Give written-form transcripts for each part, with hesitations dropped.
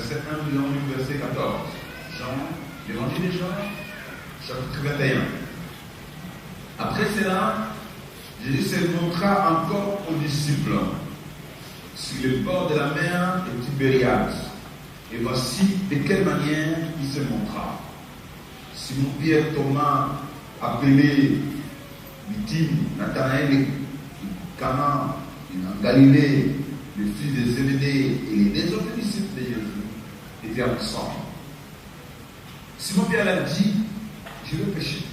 verset 1, nous avons lu verset 14. Jean, l'évangile de Jean, chapitre 21. Après cela, Jésus se montra encore aux disciples sur le bord de la mer de Tibériade. Et voici de quelle manière il se montra. Simon Pierre, Thomas, appelé Didyme, Nathanaël, Cana, en Galilée, le fils de Zébédée et les deux autres disciples de Jésus étaient ensemble. Simon Pierre a dit, je vais pêcher.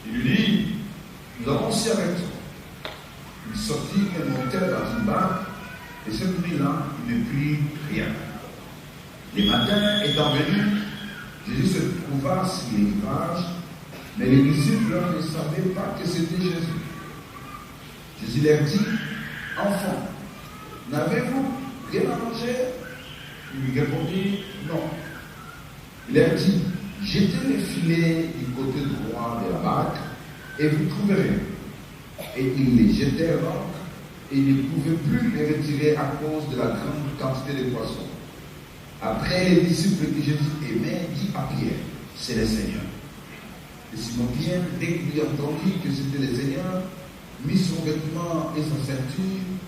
Il lui dit, nous allons aussi avec toi. Il sortit et montait dans une barque, et cette nuit-là, il ne prit rien. Le matin étant venu, Jésus se trouva sur les rivages, mais les disciples ne savaient pas que c'était Jésus. Jésus leur dit, enfants, n'avez-vous rien à manger? Ils lui répondirent, non. Il leur dit, jetez les filets du côté droit de la barque, et vous trouverez. Et ils les jetèrent donc, et ils ne pouvaient plus les retirer à cause de la grande quantité de poissons. Après, les disciples que Jésus aimait dit à Pierre, c'est le Seigneur. Et Simon Pierre, dès qu'il entendit que c'était le Seigneur, mit son vêtement et sa ceinture,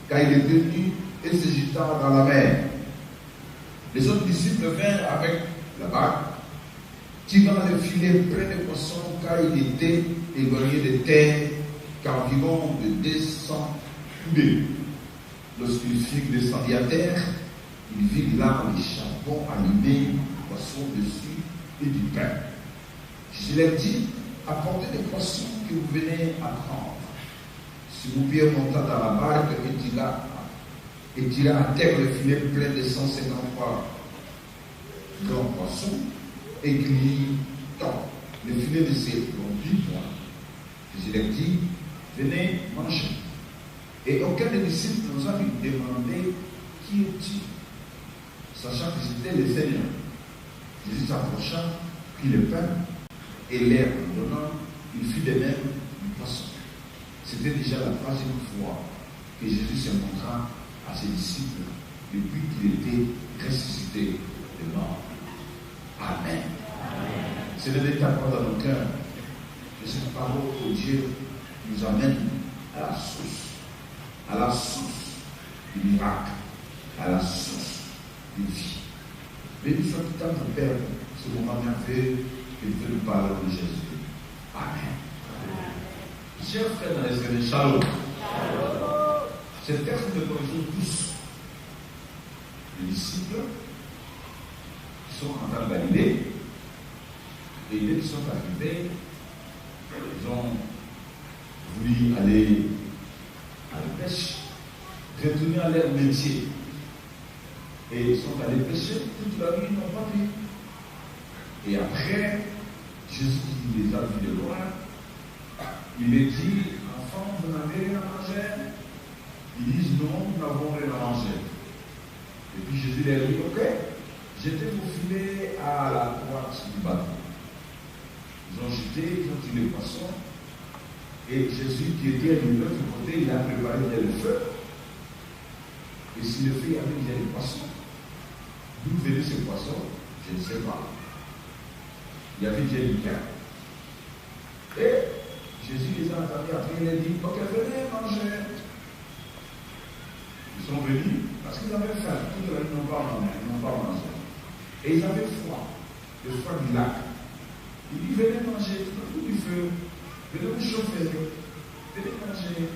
car il était nu, et se jeta dans la mer. Les autres disciples vinrent avec la barque, tirant le filet plein de poissons, car il était éloigné de terre qu'environ de 200 coudées. Lorsqu'il fut descendu à terre, il vit là les charbons allumés, du poisson dessus et du pain. Je leur dis, apportez des poissons que vous venez à prendre. Simon Pierre monta dans la barque et tira à terre le filet plein de 153 grands poissons et criait tant. Le filet de ses produits, je leur dis, venez manger. Et aucun des disciples nous a demandé qui est-il, sachant que c'était le Seigneur. Jésus s'approcha, prit le pain et l'air en donnant, il fit de même du poisson. C'était déjà la troisième fois que Jésus se montra à ses disciples depuis qu'il était ressuscité de mort. Amen. C'est le détail dans nos cœurs que cette parole de Dieu nous amène à la source du miracle, à la source de vie. Béni soit tout à ton Père, ce moment merveilleux que tu veux nous parler de Jésus. Amen. Chers frères dans les Seigneurs, shalom. Ce texte nous connaissons tous. Les disciples qui sont en train de Galilée, et dès qu'ils sont arrivés, ils ont voulu aller à la pêche, retourner à leur métier. Et ils sont allés pêcher toute la nuit, ils n'ont pas pris. Et après, Jésus qui les a vus de loin, il les dit, enfants, vous n'avez rien à manger? Ils disent, non, nous n'avons rien à manger. Et puis Jésus leur dit, ok, jetez vos filets à la droite du bateau. Ils ont jeté, ils ont tiré le poisson. Et Jésus qui était de l'autre côté, il a préparé le feu. Et si le feu avait déjà des poissons, d'où venaient ces poissons? Je ne sais pas. Il y avait déjà du pain. Et Jésus les a entendus, après il a dit, ok, venez manger. Ils sont venus parce qu'ils avaient faim. Toute la nuit, ils n'ont pas mangé. Et ils avaient froid, le froid du lac. Il dit, venez manger, tout du feu, venez vous chauffer, venez manger.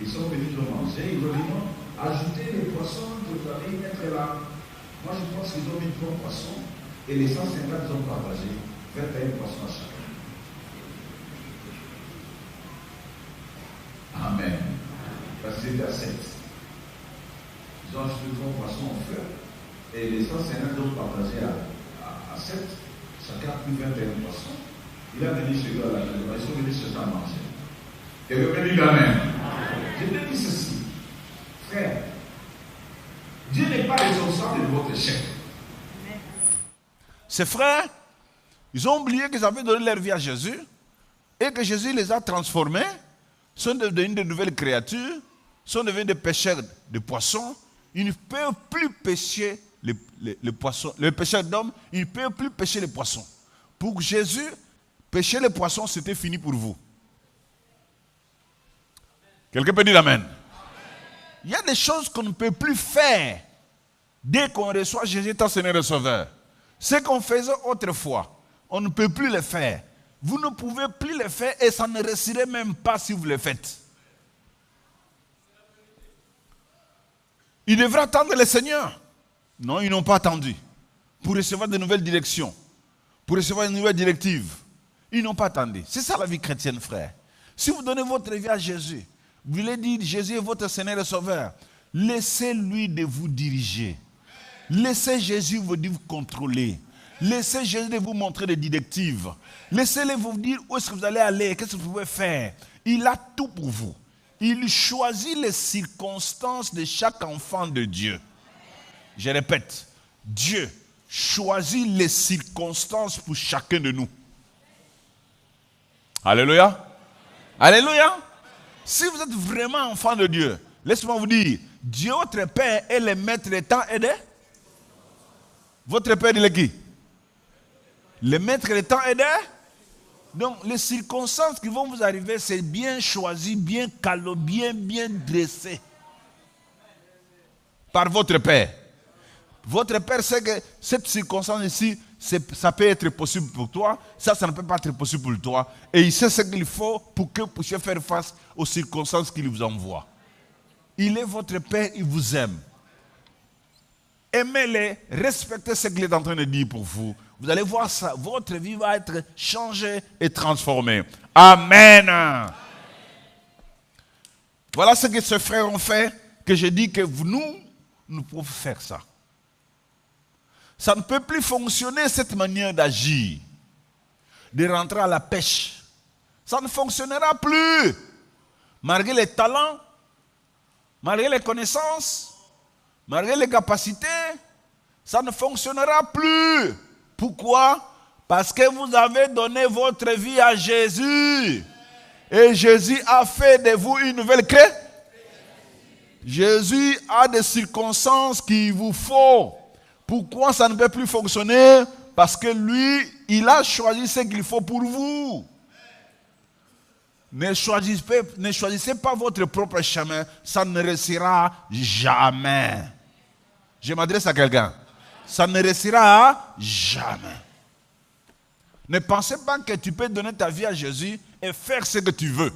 Ils sont venus, ils ont mangé, ils ont dit non, ajoutez les poissons que vous allez mettre là. Moi je pense qu'ils ont mis 3 poissons et les 150 ils ont partagé, 21 poissons à chacun. Amen. Parce que c'était à 7. Ils ont ajouté 3 poissons au feu et les 150 ont partagé à 7. Chacun a pris 21 poissons. Il a venu chez eux à la maison, ils sont venus chercher à manger. Et revenu Amen. Je te dis ceci, frère, Dieu n'est pas responsable de votre échec. Ces frères, ils ont oublié qu'ils avaient donné leur vie à Jésus et que Jésus les a transformés, sont devenus de nouvelles créatures, sont devenus des pêcheurs de poissons. Ils ne peuvent plus pêcher les poissons. Le pêcheur d'hommes, il ne peut plus pêcher les poissons. Pour Jésus, pêcher les poissons, c'était fini pour vous. Quelqu'un peut dire amen. Il y a des choses qu'on ne peut plus faire dès qu'on reçoit Jésus étant Seigneur et Sauveur. Ce qu'on faisait autrefois, on ne peut plus le faire. Vous ne pouvez plus le faire et ça ne réussirait même pas si vous le faites. Ils devraient attendre le Seigneur. Non, ils n'ont pas attendu. Pour recevoir de nouvelles directions, pour recevoir de nouvelles directives. Ils n'ont pas attendu. C'est ça la vie chrétienne, frère. Si vous donnez votre vie à Jésus, vous voulez dire Jésus est votre Seigneur et Sauveur, laissez-lui de vous diriger. Laissez Jésus vous contrôler. Laissez Jésus de vous montrer des directives. Laissez-le vous dire où est-ce que vous allez aller, qu'est-ce que vous pouvez faire. Il a tout pour vous. Il choisit les circonstances de chaque enfant de Dieu. Je répète, Dieu choisit les circonstances pour chacun de nous. Alléluia. Alléluia. Si vous êtes vraiment enfant de Dieu, laissez-moi vous dire, Dieu, votre Père, est le maître des temps et des... Votre Père, il est qui? Le maître des temps et des... Donc, les circonstances qui vont vous arriver, c'est bien choisi, bien calé, bien dressé. Par votre Père. Votre Père sait que cette circonstance ici, ça peut être possible pour toi, ça ne peut pas être possible pour toi. Et il sait ce qu'il faut pour que vous puissiez faire face aux circonstances qu'il vous envoie. Il est votre Père, il vous aime. Aimez-le, respectez ce qu'il est en train de dire pour vous. Vous allez voir ça, votre vie va être changée et transformée. Amen. Voilà ce que ces frères ont fait, que je dis que nous pouvons faire ça. Ça ne peut plus fonctionner cette manière d'agir, de rentrer à la pêche. Ça ne fonctionnera plus. Malgré les talents, malgré les connaissances, malgré les capacités, ça ne fonctionnera plus. Pourquoi? Parce que vous avez donné votre vie à Jésus. Et Jésus a fait de vous une nouvelle créature. Jésus a des circonstances qu'il vous faut. Pourquoi ça ne peut plus fonctionner? Parce que lui, il a choisi ce qu'il faut pour vous. Ne choisissez pas votre propre chemin. Ça ne réussira jamais. Je m'adresse à quelqu'un. Ça ne réussira jamais. Ne pensez pas que tu peux donner ta vie à Jésus et faire ce que tu veux.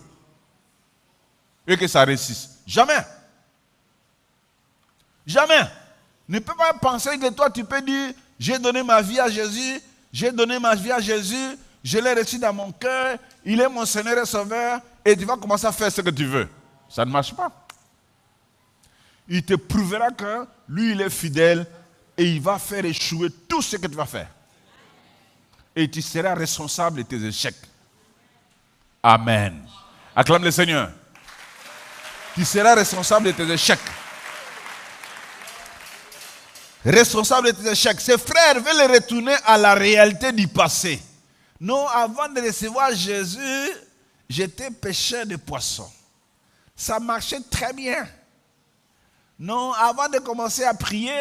Et que ça réussisse. Jamais. Jamais. Ne peux pas penser que toi tu peux dire, j'ai donné ma vie à Jésus, j'ai donné ma vie à Jésus, je l'ai reçu dans mon cœur, il est mon Seigneur et Sauveur, et tu vas commencer à faire ce que tu veux. Ça ne marche pas. Il te prouvera que lui il est fidèle et il va faire échouer tout ce que tu vas faire. Et tu seras responsable de tes échecs. Amen. Acclame le Seigneur. Tu seras responsable de tes échecs. Responsable de tes échecs. Ses frères veulent retourner à la réalité du passé. Non, avant de recevoir Jésus, j'étais pêcheur de poissons. Ça marchait très bien. Non, avant de commencer à prier,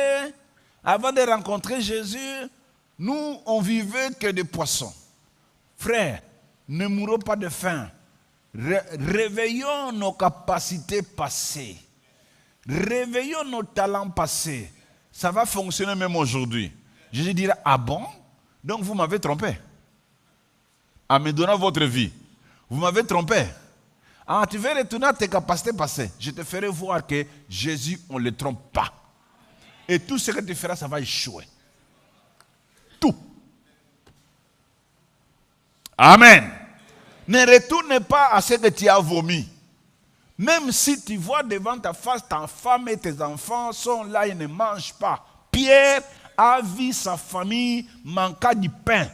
avant de rencontrer Jésus, nous, on vivait que des poissons. Frères, ne mourons pas de faim. Réveillons nos capacités passées. Réveillons nos talents passés. Ça va fonctionner même aujourd'hui. Jésus dira, ah bon? Donc vous m'avez trompé. En me donnant votre vie. Vous m'avez trompé. Ah, tu veux retourner à tes capacités passées. Je te ferai voir que Jésus, on ne le trompe pas. Et tout ce que tu feras, ça va échouer. Tout. Amen. Ne retourne pas à ce que tu as vomi. Même si tu vois devant ta face, ta femme et tes enfants sont là, ils ne mangent pas. Pierre a vu sa famille manquer du pain.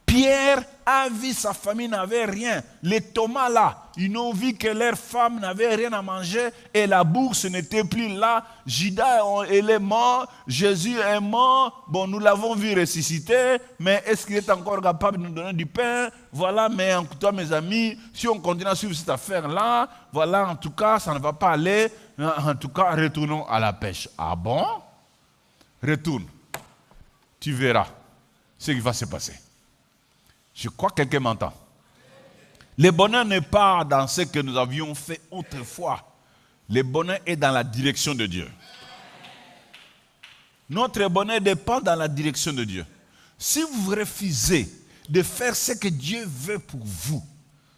Pierre a vu sa famille n'avait rien. Les Thomas là, ils ont vu que leur femme n'avait rien à manger et la bourse n'était plus là. Judas il est mort, Jésus est mort. Bon, nous l'avons vu ressusciter, mais est-ce qu'il est encore capable de nous donner du pain? Voilà, mais en tout cas, mes amis, si on continue à suivre cette affaire-là, voilà, en tout cas, ça ne va pas aller. En tout cas, retournons à la pêche. Ah bon? Retourne. tu verras ce qui va se passer. Je crois que quelqu'un m'entend. Le bonheur n'est pas dans ce que nous avions fait autrefois. Le bonheur est dans la direction de Dieu. Notre bonheur dépend dans la direction de Dieu. Si vous refusez de faire ce que Dieu veut pour vous,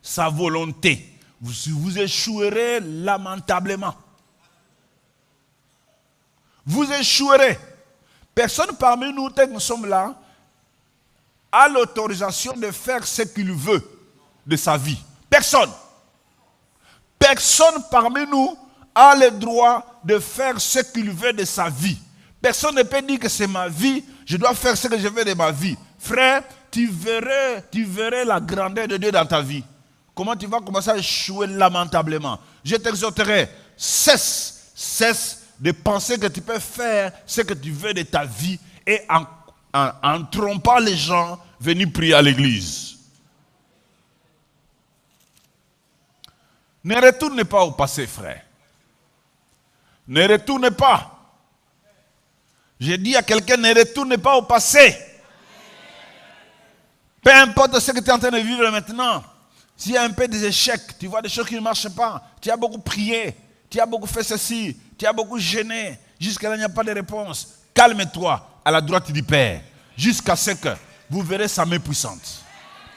sa volonté, vous échouerez lamentablement. Vous échouerez. Personne parmi nous, tel que nous sommes là, a l'autorisation de faire ce qu'il veut de sa vie. Personne. Personne parmi nous a le droit de faire ce qu'il veut de sa vie. Personne ne peut dire que c'est ma vie, je dois faire ce que je veux de ma vie. Frère, tu verrais la grandeur de Dieu dans ta vie. Comment tu vas commencer à échouer lamentablement. Je t'exhorterai, cesse de penser que tu peux faire ce que tu veux de ta vie et en trompant les gens, venir prier à l'église. Ne retourne pas au passé, frère. Ne retourne pas. J'ai dit à quelqu'un, ne retourne pas au passé. Peu importe ce que tu es en train de vivre maintenant. S'il y a un peu des échecs, tu vois des choses qui ne marchent pas, tu as beaucoup prié, tu as beaucoup fait ceci, tu as beaucoup gêné, jusqu'à là il n'y a pas de réponse. Calme-toi à la droite du Père, jusqu'à ce que vous verrez sa main puissante.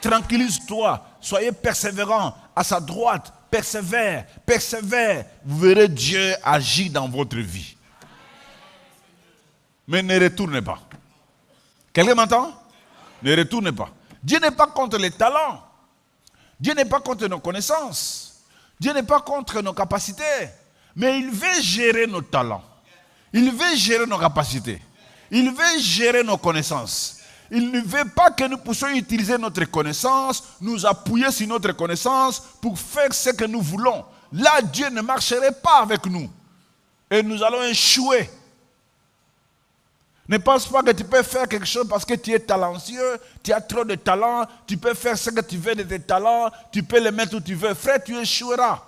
Tranquillise-toi, soyez persévérant à sa droite, persévère, vous verrez Dieu agir dans votre vie. Mais ne retournez pas. Quelqu'un m'entend? Ne retournez pas. Dieu n'est pas contre les talents. Dieu n'est pas contre nos connaissances. Dieu n'est pas contre nos capacités. Mais il veut gérer nos talents. Il veut gérer nos capacités. Il veut gérer nos connaissances. Il ne veut pas que nous puissions utiliser notre connaissance, nous appuyer sur notre connaissance pour faire ce que nous voulons. Là, Dieu ne marcherait pas avec nous. Et nous allons échouer. Ne pense pas que tu peux faire quelque chose parce que tu es talentueux, tu as trop de talent, tu peux faire ce que tu veux de tes talents, tu peux les mettre où tu veux. Frère, tu échoueras.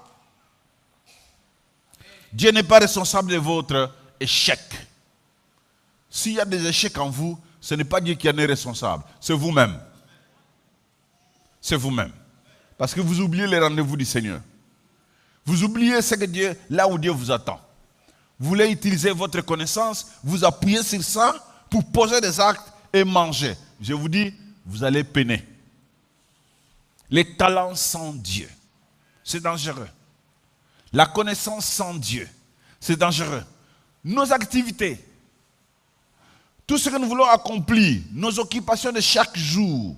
Dieu n'est pas responsable de votre échec. S'il y a des échecs en vous, ce n'est pas Dieu qui en est responsable, c'est vous-même. C'est vous-même. Parce que vous oubliez les rendez-vous du Seigneur. Vous oubliez ce que Dieu, là où Dieu vous attend. Vous voulez utiliser votre connaissance, vous appuyez sur ça pour poser des actes et manger. Je vous dis, vous allez peiner. Les talents sans Dieu, c'est dangereux. La connaissance sans Dieu, c'est dangereux. Nos activités, tout ce que nous voulons accomplir, nos occupations de chaque jour,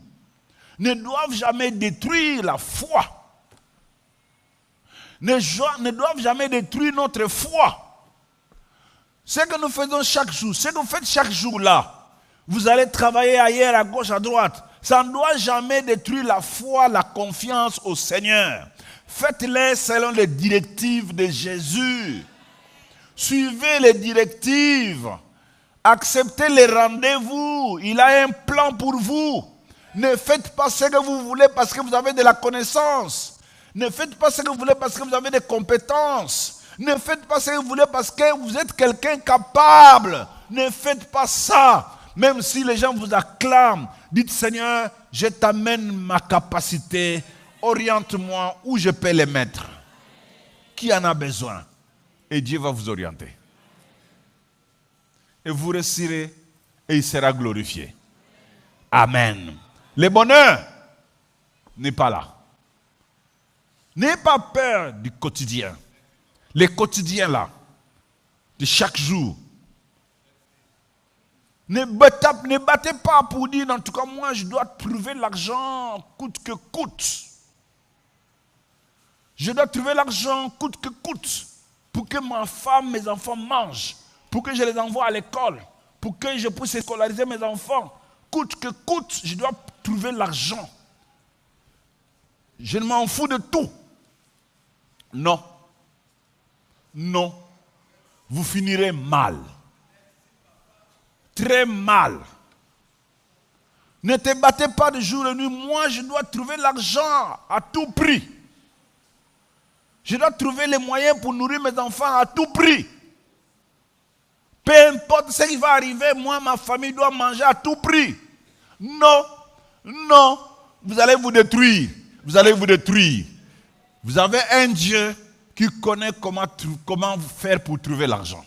ne doivent jamais détruire la foi. Ne doivent jamais détruire notre foi. Ce que nous faisons chaque jour, ce que vous faites chaque jour là, vous allez travailler ailleurs, à gauche, à droite. Ça ne doit jamais détruire la foi, la confiance au Seigneur. Faites-les selon les directives de Jésus. Suivez les directives. Acceptez les rendez-vous. Il a un plan pour vous. Ne faites pas ce que vous voulez parce que vous avez de la connaissance. Ne faites pas ce que vous voulez parce que vous avez des compétences. Ne faites pas ce que vous voulez parce que vous êtes quelqu'un capable. Ne faites pas ça. Même si les gens vous acclament, dites Seigneur, je t'amène ma capacité. Oriente-moi où je peux les mettre. Qui en a besoin? Et Dieu va vous orienter. Et vous réussirez et il sera glorifié. Amen. Le bonheur n'est pas là. N'ayez pas peur du quotidien. Les quotidiens là, de chaque jour. Ne battez pas pour dire, en tout cas moi je dois trouver l'argent coûte que coûte. Je dois trouver l'argent coûte que coûte pour que ma femme, mes enfants mangent, pour que je les envoie à l'école, pour que je puisse scolariser mes enfants. Coûte que coûte, je dois trouver l'argent. Je ne m'en fous de tout. Non. Non. Vous finirez mal. Très mal. Ne te battez pas de jour et nuit. Moi, je dois trouver l'argent à tout prix. Je dois trouver les moyens pour nourrir mes enfants à tout prix. Peu importe ce qui va arriver, moi, ma famille doit manger à tout prix. Non, non, vous allez vous détruire. Vous allez vous détruire. Vous avez un Dieu qui connaît comment faire pour trouver l'argent.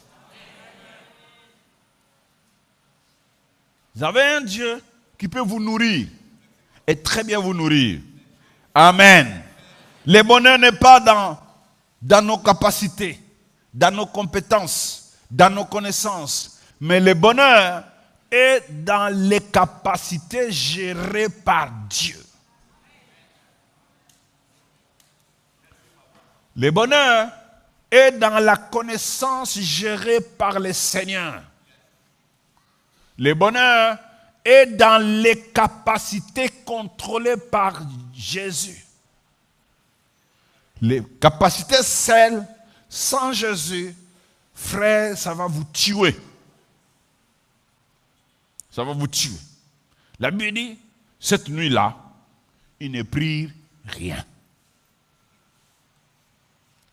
Vous avez un Dieu qui peut vous nourrir et très bien vous nourrir. Amen. Le bonheur n'est pas dans nos capacités, dans nos compétences, dans nos connaissances, mais le bonheur est dans les capacités gérées par Dieu. Le bonheur est dans la connaissance gérée par le Seigneur. Le bonheur est dans les capacités contrôlées par Jésus. Les capacités seules, sans Jésus, frère, ça va vous tuer. Ça va vous tuer. La Bible dit, cette nuit-là, ils ne prirent rien.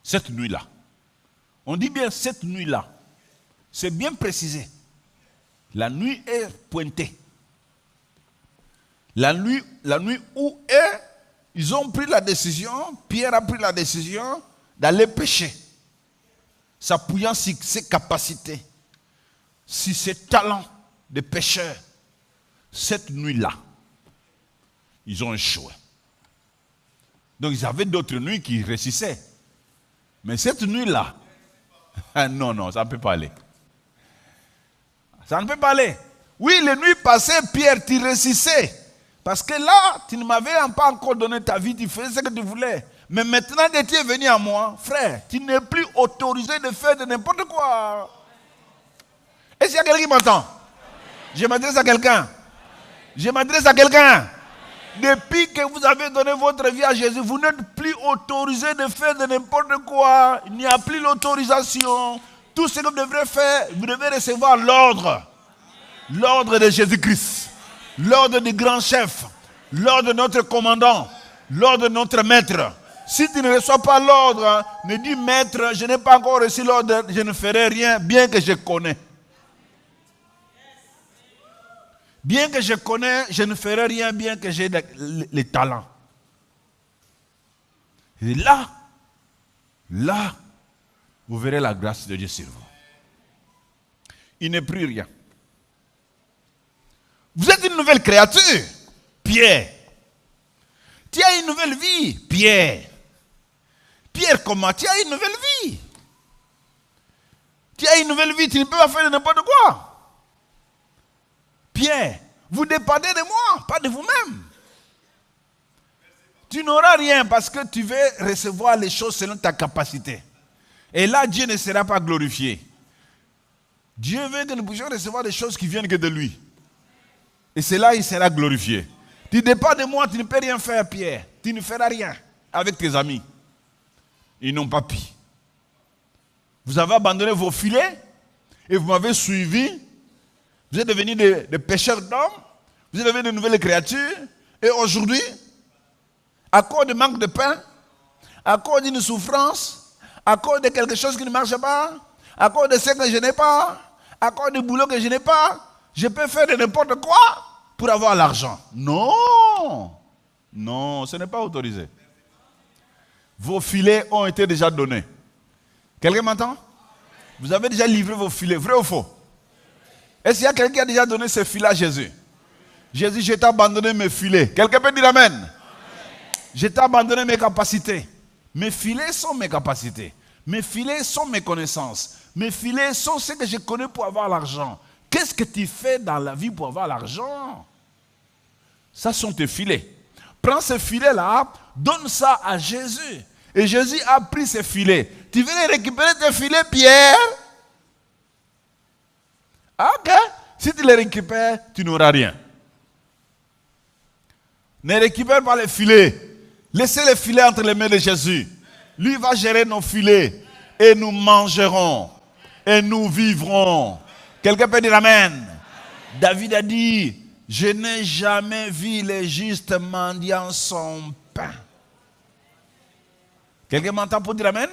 Cette nuit-là. On dit bien cette nuit-là. C'est bien précisé. La nuit est pointée. La nuit où ils ont pris la décision, Pierre a pris la décision d'aller pêcher. S'appuyant sur ses capacités, sur ses talents de pêcheur. Cette nuit-là, ils ont échoué. Donc ils avaient d'autres nuits qui réussissaient. Mais cette nuit-là, non, ça ne peut pas aller. Ça ne peut pas aller. Oui, les nuits passées, Pierre, tu réussissais. Parce que là, tu ne m'avais pas encore donné ta vie, tu faisais ce que tu voulais. Mais maintenant que tu es venu à moi, frère, tu n'es plus autorisé de faire de n'importe quoi. Est-ce qu'il y a quelqu'un qui m'entend? Je m'adresse à quelqu'un. Je m'adresse à quelqu'un. Depuis que vous avez donné votre vie à Jésus, vous n'êtes plus autorisé de faire de n'importe quoi. Il n'y a plus l'autorisation. Tout ce que vous devrez faire, vous devez recevoir l'ordre. L'ordre de Jésus-Christ. L'ordre du grand chef. L'ordre de notre commandant. L'ordre de notre maître. Si tu ne reçois pas l'ordre, ne dis maître, je n'ai pas encore reçu l'ordre, je ne ferai rien, bien que je connais. Bien que je connais, je ne ferai rien, bien que j'ai les talents. Et là, vous verrez la grâce de Dieu sur vous. Il n'est plus rien. Vous êtes une nouvelle créature, Pierre. Tu as une nouvelle vie, Pierre. Pierre, comment? Tu as une nouvelle vie. Tu as une nouvelle vie, tu ne peux pas faire n'importe quoi. Pierre, vous dépendez de moi, pas de vous-même. Tu n'auras rien parce que tu veux recevoir les choses selon ta capacité. Et là, Dieu ne sera pas glorifié. Dieu veut que nous puissions recevoir des choses qui viennent que de lui. Et c'est là qu'il sera glorifié. Tu dépends de moi, tu ne peux rien faire, Pierre. Tu ne feras rien avec tes amis. Ils n'ont pas pu. Vous avez abandonné vos filets et vous m'avez suivi. Vous êtes devenus des pêcheurs d'hommes. Vous êtes devenus de nouvelles créatures. Et aujourd'hui, à cause du manque de pain, à cause d'une souffrance, à cause de quelque chose qui ne marche pas, à cause de ce que je n'ai pas, à cause du boulot que je n'ai pas, je peux faire de n'importe quoi pour avoir l'argent. Non. Non, ce n'est pas autorisé. Vos filets ont été déjà donnés. Quelqu'un m'entend? Vous avez déjà livré vos filets, vrai ou faux? Est-ce qu'il y a quelqu'un qui a déjà donné ses filets à Jésus? Jésus, je t'ai abandonné mes filets. Quelqu'un peut dire amen? Amen. Je t'ai abandonné mes capacités. Mes filets sont mes capacités. Mes filets sont mes connaissances. Mes filets sont ce que je connais pour avoir l'argent. Qu'est-ce que tu fais dans la vie pour avoir l'argent? Ça sont tes filets. Prends ces filets-là, donne ça à Jésus. Et Jésus a pris ces filets. Tu veux récupérer tes filets, Pierre? Ok. Si tu les récupères, tu n'auras rien. Ne récupère pas les filets. Laissez les filets entre les mains de Jésus. Lui va gérer nos filets. Et nous mangerons. Et nous vivrons. Quelqu'un peut dire amen. David a dit, je n'ai jamais vu les justes mendiant son pain. Quelqu'un m'entend pour dire amen?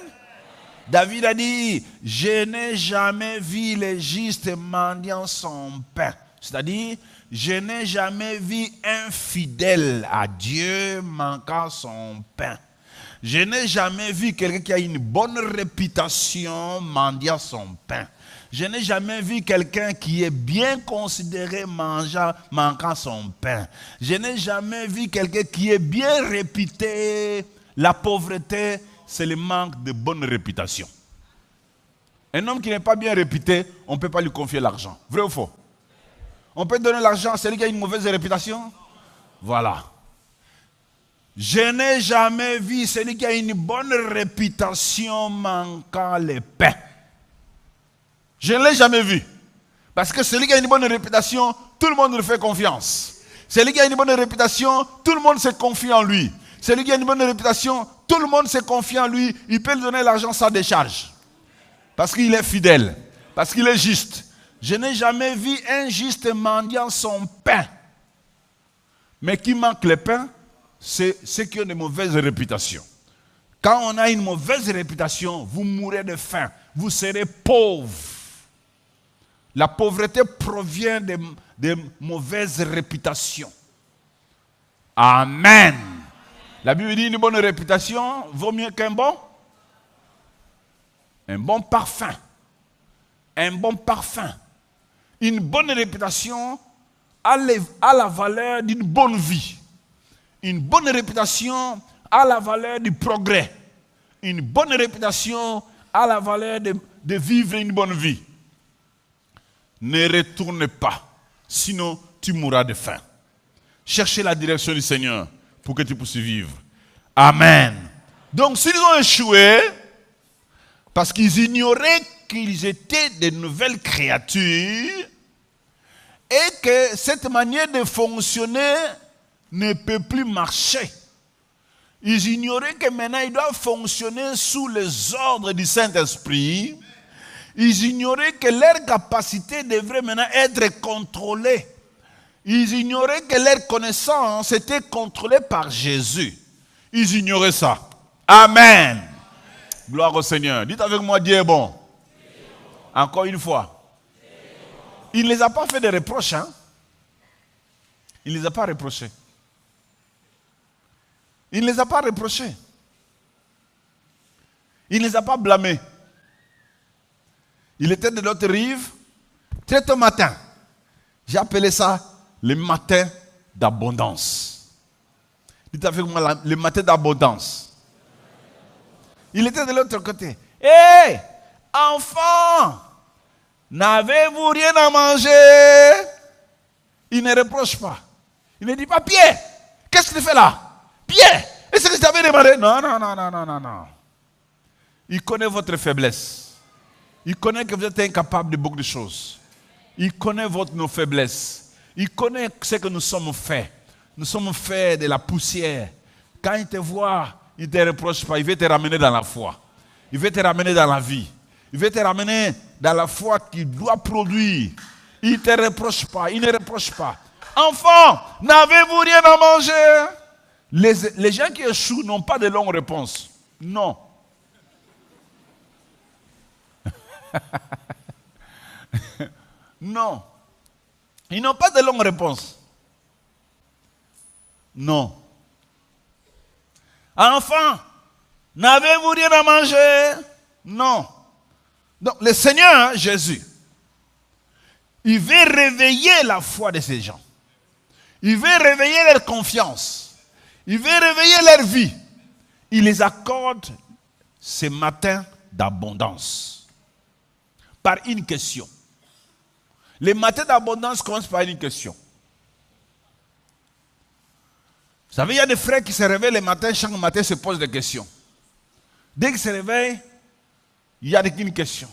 David a dit, je n'ai jamais vu les justes mendiant son pain. C'est-à-dire, je n'ai jamais vu un fidèle à Dieu manquant son pain. Je n'ai jamais vu quelqu'un qui a une bonne réputation mendiant son pain. Je n'ai jamais vu quelqu'un qui est bien considéré manquant son pain. Je n'ai jamais vu quelqu'un qui est bien réputé. La pauvreté, c'est le manque de bonne réputation. Un homme qui n'est pas bien réputé, on ne peut pas lui confier l'argent. Vrai ou faux? On peut donner l'argent à celui qui a une mauvaise réputation? Voilà. Je n'ai jamais vu celui qui a une bonne réputation manquant le pain. Je ne l'ai jamais vu. Parce que celui qui a une bonne réputation, tout le monde lui fait confiance. Celui qui a une bonne réputation, tout le monde se confie en lui. Celui qui a une bonne réputation, tout le monde se confie en lui. Il peut lui donner l'argent sans décharge. Parce qu'il est fidèle. Parce qu'il est juste. Je n'ai jamais vu un juste mendiant son pain. Mais qui manque le pain, c'est ceux qui ont une mauvaise réputation. Quand on a une mauvaise réputation, vous mourrez de faim. Vous serez pauvre. La pauvreté provient de mauvaises réputations. Amen. La Bible dit une bonne réputation vaut mieux qu'un bon. Un bon parfum. Un bon parfum. Une bonne réputation a la valeur d'une bonne vie. Une bonne réputation a la valeur du progrès. Une bonne réputation a la valeur de vivre une bonne vie. Ne retourne pas, sinon tu mourras de faim. Cherchez la direction du Seigneur pour que tu puisses vivre. Amen. Donc s'ils ont échoué, parce qu'ils ignoraient qu'ils étaient de nouvelles créatures et que cette manière de fonctionner ne peut plus marcher. Ils ignoraient que maintenant ils doivent fonctionner sous les ordres du Saint-Esprit. Ils ignoraient que leur capacité devrait maintenant être contrôlée. Ils ignoraient que leur connaissance était contrôlée par Jésus. Ils ignoraient ça. Amen. Gloire au Seigneur. Dites avec moi, Dieu est bon. Encore une fois. Il ne les a pas fait de reproches. Hein? Il ne les a pas reprochés. Il ne les a pas reprochés. Il ne les a pas blâmés. Il était de l'autre rive, très tôt matin. J'ai appelé ça le matin d'abondance. Dites avec moi, le matin d'abondance. Il était de l'autre côté. Hé, enfants, n'avez-vous rien à manger? Il ne reproche pas. Il ne dit pas, Pierre, qu'est-ce que tu fais là? Pierre, est-ce que je t'avais demandé? Non. Il connaît votre faiblesse. Il connaît que vous êtes incapable de beaucoup de choses. Il connaît nos faiblesses. Il connaît ce que nous sommes faits. Nous sommes faits de la poussière. Quand il te voit, il ne te reproche pas. Il veut te ramener dans la foi. Il veut te ramener dans la vie. Il veut te ramener dans la foi qu'il doit produire. Il ne te reproche pas. Il ne reproche pas. Enfants, n'avez-vous rien à manger? Les gens qui échouent n'ont pas de longues réponses. Non. Non. Ils n'ont pas de longues réponses. Non. Enfants, n'avez-vous rien à manger? Non. Donc le Seigneur Jésus, il veut réveiller la foi de ces gens. Il veut réveiller leur confiance. Il veut réveiller leur vie. Il les accorde ce matin d'abondance. Par une question. Les matins d'abondance commencent par une question. Vous savez, il y a des frères qui se réveillent le matin, chaque matin se posent des questions. Dès qu'ils se réveillent, il y a une question.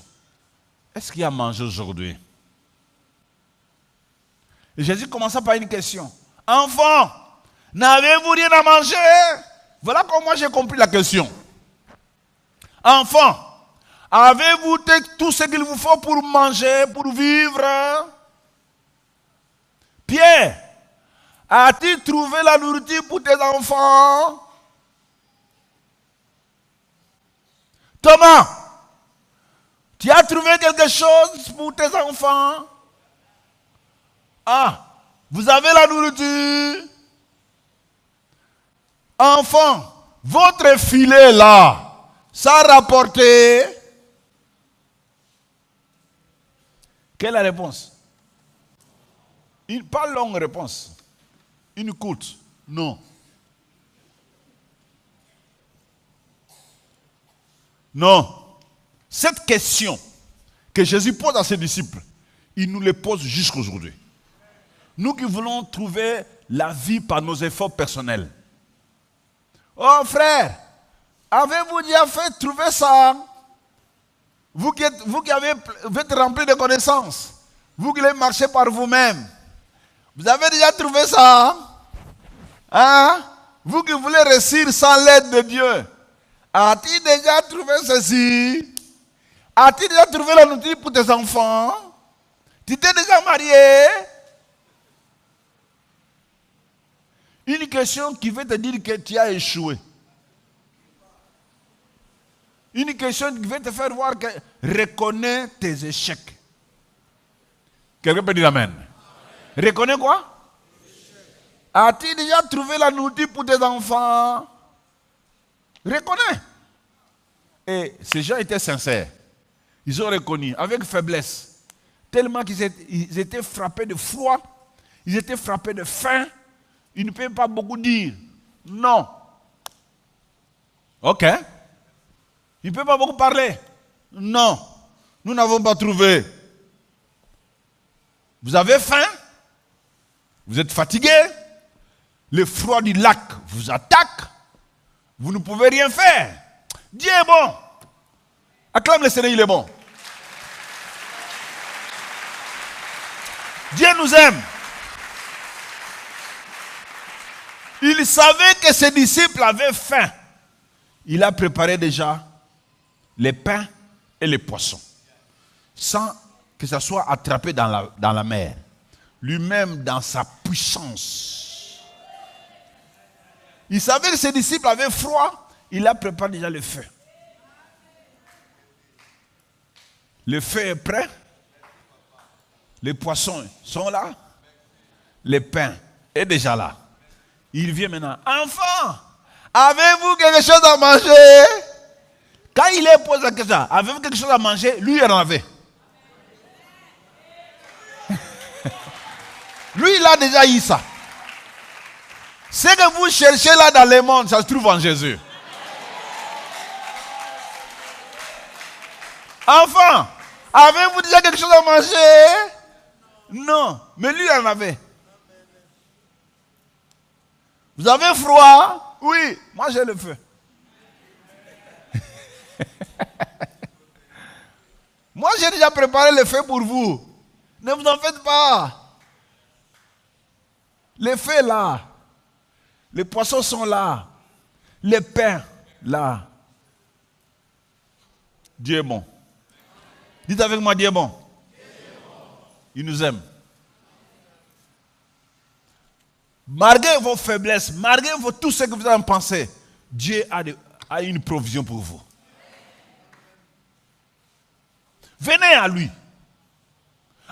Est-ce qu'il y a à manger aujourd'hui? Et Jésus commença par une question. Enfants, n'avez-vous rien à manger? Voilà comment j'ai compris la question. Enfants, avez-vous tout ce qu'il vous faut pour manger, pour vivre? Pierre, as-tu trouvé la nourriture pour tes enfants? Thomas, Tu as trouvé quelque chose pour tes enfants? Ah, vous avez la nourriture? Enfant, votre filet là, ça a rapporté? Quelle est la réponse? Pas longue réponse. Une courte. Non. Non. Cette question que Jésus pose à ses disciples, il nous les pose jusqu'à aujourd'hui. Nous qui voulons trouver la vie par nos efforts personnels. Oh frère, avez-vous déjà fait trouver ça? Vous qui êtes rempli de connaissances, vous qui avez marché par vous-même, vous avez déjà trouvé ça? Hein? Vous qui voulez réussir sans l'aide de Dieu, as-tu déjà trouvé ceci? As-tu déjà trouvé la nourriture pour tes enfants? Tu t'es déjà marié? Une question qui veut te dire que tu as échoué. Une question qui veut te faire voir que reconnais tes échecs. Quelqu'un peut dire amen. Reconnais quoi? As-tu déjà trouvé la nourriture pour tes enfants? Reconnais. Et ces gens étaient sincères. Ils ont reconnu avec faiblesse. Tellement qu'ils étaient frappés de froid. Ils étaient frappés de faim. Ils ne peuvent pas beaucoup dire non. Ok. Ils ne peuvent pas beaucoup parler. Non. Nous n'avons pas trouvé. Vous avez faim? Vous êtes fatigué? Le froid du lac vous attaque? Vous ne pouvez rien faire. Dieu est bon. Acclame le Seigneur, il est bon. Dieu nous aime. Il savait que ses disciples avaient faim. Il a préparé déjà les pains et les poissons, sans que ça soit attrapé dans la mer. Lui-même dans sa puissance. Il savait que ses disciples avaient froid. Il a préparé déjà le feu. Le feu est prêt. Les poissons sont là. Le pain est déjà là. Il vient maintenant. Enfant, avez-vous quelque chose à manger? Quand il est posé la question, avez-vous quelque chose à manger? Lui, il en avait. Lui, il a déjà eu ça. Ce que vous cherchez là dans le monde, ça se trouve en Jésus. Enfant, avez-vous déjà quelque chose à manger? Non, mais lui, il en avait. Vous avez froid? Oui, moi j'ai le feu. Moi j'ai déjà préparé le feu pour vous. Ne vous en faites pas. Le feu est là. Les poissons sont là. Les pains là. Dieu est bon. Dites avec moi, Dieu est bon. Il nous aime. Malgré vos faiblesses, malgré tout ce que vous en pensez, Dieu a une provision pour vous. Venez à lui.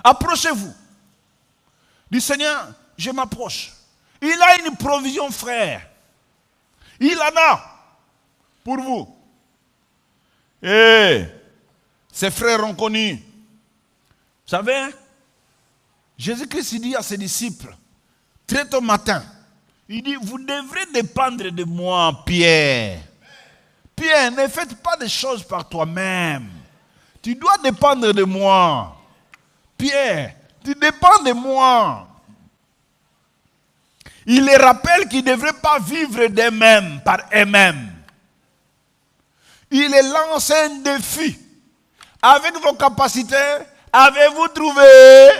Approchez-vous. Du Seigneur, je m'approche. Il a une provision, frère. Il en a pour vous. Et ses frères ont connu. Vous savez, Jésus-Christ dit à ses disciples, très tôt matin, il dit, vous devrez dépendre de moi, Pierre. Pierre, ne faites pas des choses par toi-même. Tu dois dépendre de moi. Pierre, tu dépends de moi. Il les rappelle qu'ils ne devraient pas vivre d'eux-mêmes, par eux-mêmes. Il les lance un défi. Avec vos capacités, avez-vous trouvé?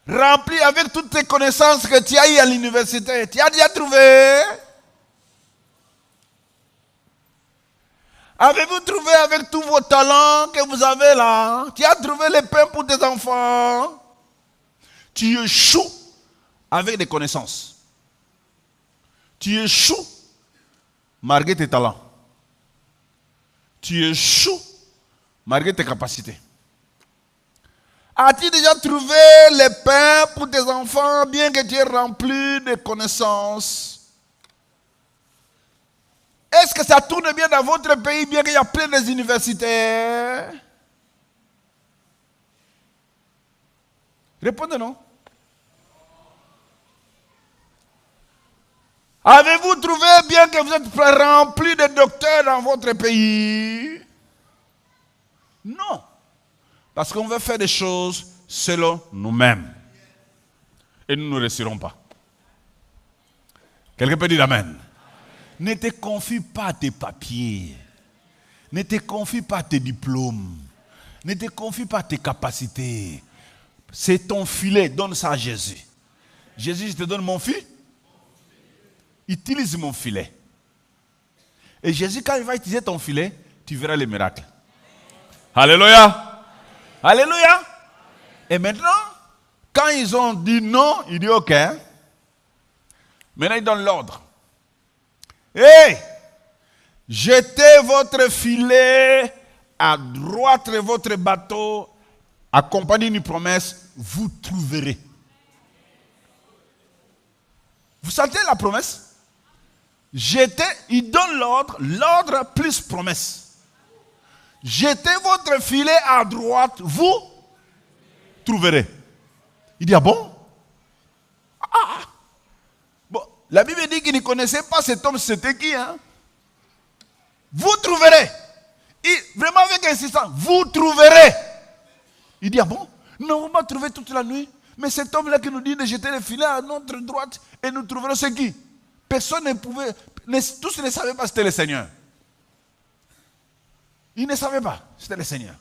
Rempli avec toutes tes connaissances que tu as eues à l'université, tu as déjà trouvé? Avez-vous trouvé avec tous vos talents que vous avez là? Tu as trouvé les pains pour tes enfants? Tu échoues avec des connaissances. Tu échoues malgré tes talents. tu échoues malgré tes capacités. As-tu déjà trouvé les pains pour tes enfants, bien que tu aies rempli de connaissances? Est-ce que ça tourne bien dans votre pays, bien qu'il y a plein d'universités? Répondez non. Avez-vous trouvé bien que vous êtes rempli de docteurs dans votre pays? Non. Parce qu'on veut faire des choses selon nous-mêmes. Et nous ne réussirons pas. Quelqu'un peut dire amen. Ne te confie pas à tes papiers. Ne te confie pas à tes diplômes. Ne te confie pas à tes capacités. C'est ton filet, donne ça à Jésus. Jésus, je te donne mon filet. Utilise mon filet. Et Jésus, quand il va utiliser ton filet, tu verras les miracles. Alléluia. Alléluia. Et maintenant, quand ils ont dit non, il dit ok. Maintenant, il donne l'ordre. Hey, jetez votre filet à droite de votre bateau, accompagné d'une promesse, vous trouverez. Vous sentez la promesse? Jetez, il donne l'ordre plus promesse. Jetez votre filet à droite, vous trouverez. Il dit, ah bon? Bon, la Bible dit qu'il ne connaissait pas cet homme, c'était qui? Hein? Vous trouverez. Vraiment avec insistance, vous trouverez. Il dit, ah bon? Non, on va trouver toute la nuit. Mais cet homme-là qui nous dit de jeter le filet à notre droite et nous trouverons c'est qui? Personne ne pouvait, tous ne savaient pas c'était le Seigneur. Ils ne savaient pas c'était le Seigneur.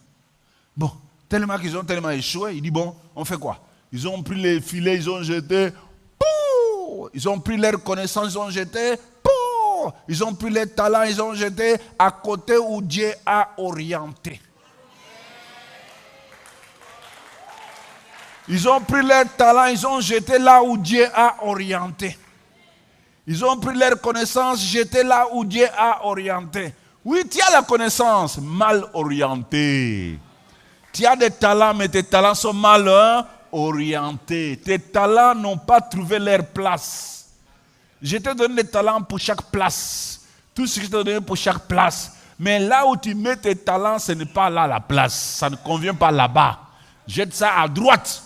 Bon, tellement qu'ils ont tellement échoué, il dit bon, on fait quoi? Ils ont pris les filets, ils ont jeté, pouh! Ils ont pris leurs connaissances, ils ont jeté, pouh! Ils ont pris les talents, ils ont jeté à côté où Dieu a orienté. Ils ont pris leurs talents, ils ont jeté là où Dieu a orienté. Ils ont pris leurs connaissances, jeté là où Dieu a orienté. Oui, tu as la connaissance mal orientée. Tu as des talents, mais tes talents sont mal orientés. Tes talents n'ont pas trouvé leur place. Je t'ai donné des talents pour chaque place. Tout ce que je t'ai donné pour chaque place. Mais là où tu mets tes talents, ce n'est pas là la place. Ça ne convient pas là-bas. Jette ça à droite.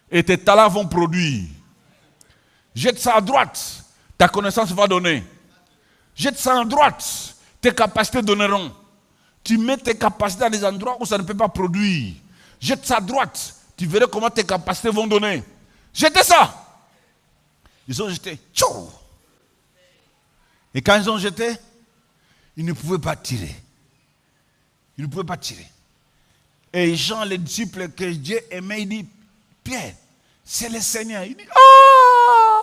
Et tes talents vont produire. Jette ça à droite. Ta connaissance va donner. Jette ça à droite. Tes capacités donneront. Tu mets tes capacités dans des endroits où ça ne peut pas produire. Jette ça à droite. Tu verras comment tes capacités vont donner. Jetez ça. Ils ont jeté. Tchou. Et quand ils ont jeté, ils ne pouvaient pas tirer. Ils ne pouvaient pas tirer. Et Jean, les disciples que Dieu aimait, il dit, Pierre, c'est le Seigneur. Il dit, ah!